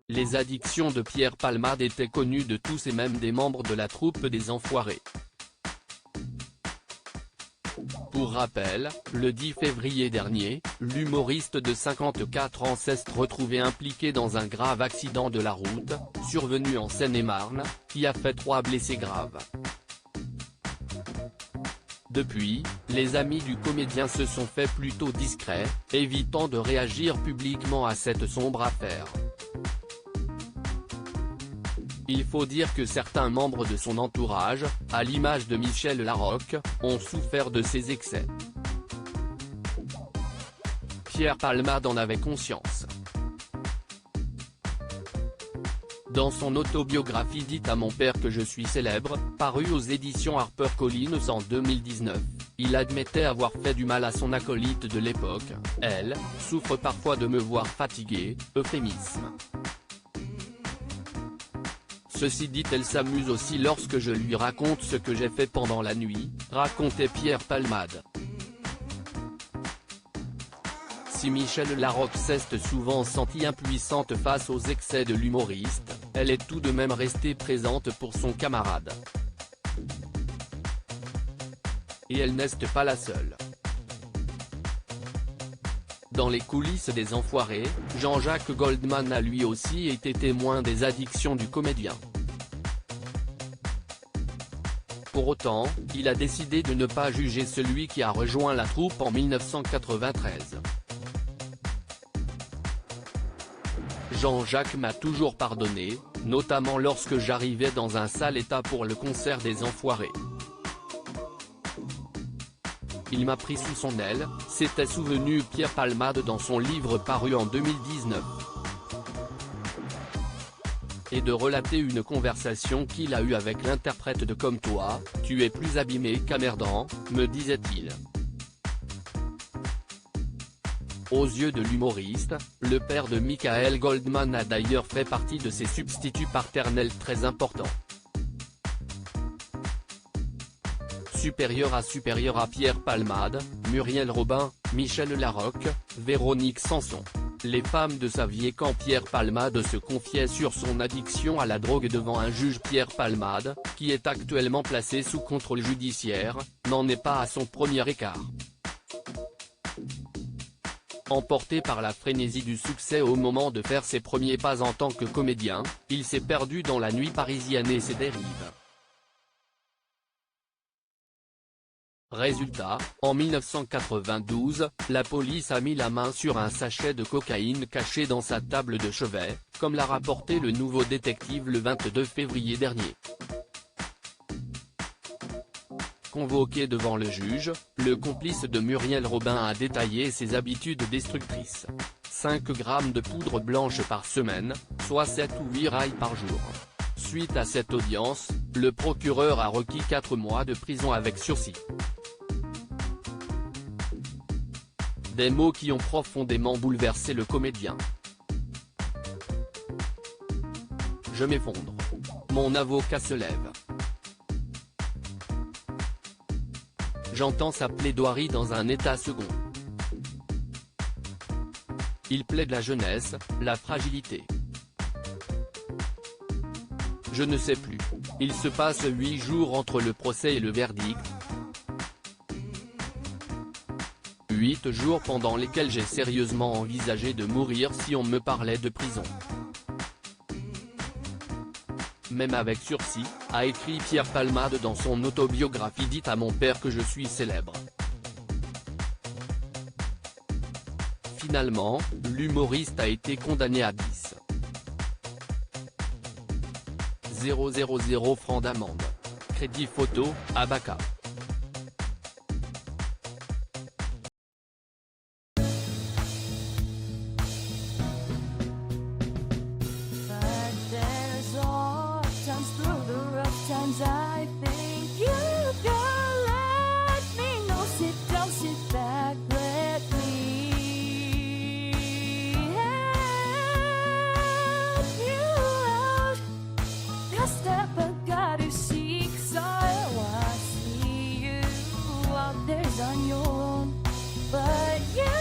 Les addictions de Pierre Palmade étaient connues de tous et même des membres de la troupe des Enfoirés. Pour rappel, le 10 février dernier, l'humoriste de 54 ans s'est retrouvé impliqué dans un grave accident de la route, survenu en Seine-et-Marne, qui a fait 3 blessés graves. Depuis, les amis du comédien se sont fait plutôt discrets, évitant de réagir publiquement à cette sombre affaire. Il faut dire que certains membres de son entourage, à l'image de Michel Larocque, ont souffert de ses excès. Pierre Palmade en avait conscience. Dans son autobiographie dite À mon père que je suis célèbre, parue aux éditions HarperCollins en 2019, il admettait avoir fait du mal à son acolyte de l'époque. Elle souffre parfois de me voir fatigué, euphémisme. Ceci dit, elle s'amuse aussi lorsque je lui raconte ce que j'ai fait pendant la nuit, racontait Pierre Palmade. Si Michel Larocque s'est souvent sentie impuissante face aux excès de l'humoriste, elle est tout de même restée présente pour son camarade. Et elle n'est pas la seule. Dans les coulisses des Enfoirés, Jean-Jacques Goldman a lui aussi été témoin des addictions du comédien. Pour autant, il a décidé de ne pas juger celui qui a rejoint la troupe en 1993. Jean-Jacques m'a toujours pardonné, notamment lorsque j'arrivais dans un sale état pour le concert des Enfoirés. Il m'a pris sous son aile, s'était souvenu Pierre Palmade dans son livre paru en 2019. Et de relater une conversation qu'il a eue avec l'interprète de Comme toi, tu es plus abîmé qu'emmerdant, me disait-il. Aux yeux de l'humoriste, le père de Michael Goldman a d'ailleurs fait partie de ses substituts paternels très importants. Supérieur à Pierre Palmade, Muriel Robin, Michel Larocque, Véronique Sanson. Les femmes de sa vie. Et quand Pierre Palmade se confiait sur son addiction à la drogue devant un juge, Pierre Palmade, qui est actuellement placé sous contrôle judiciaire, n'en est pas à son premier écart. Emporté par la frénésie du succès au moment de faire ses premiers pas en tant que comédien, il s'est perdu dans la nuit parisienne et ses dérives. Résultat, en 1992, la police a mis la main sur un sachet de cocaïne caché dans sa table de chevet, comme l'a rapporté le Nouveau Détective le 22 février dernier. Convoqué devant le juge, le complice de Muriel Robin a détaillé ses habitudes destructrices. 5 grammes de poudre blanche par semaine, soit 7 ou 8 rails par jour. Suite à cette audience, le procureur a requis 4 mois de prison avec sursis. Des mots qui ont profondément bouleversé le comédien. Je m'effondre. Mon avocat se lève. J'entends sa plaidoirie dans un état second. Il plaide la jeunesse, la fragilité. Je ne sais plus. Il se passe 8 jours entre le procès et le verdict. 8 jours pendant lesquels j'ai sérieusement envisagé de mourir si on me parlait de prison. Même avec sursis, a écrit Pierre Palmade dans son autobiographie dite À mon père que je suis célèbre. Finalement, l'humoriste a été condamné à 10 000 francs d'amende. Crédit photo, Abaca. I think you can let me know. Sit down, sit back, let me help you out. Just step I gotta seek, so I see you out there's on your own, but you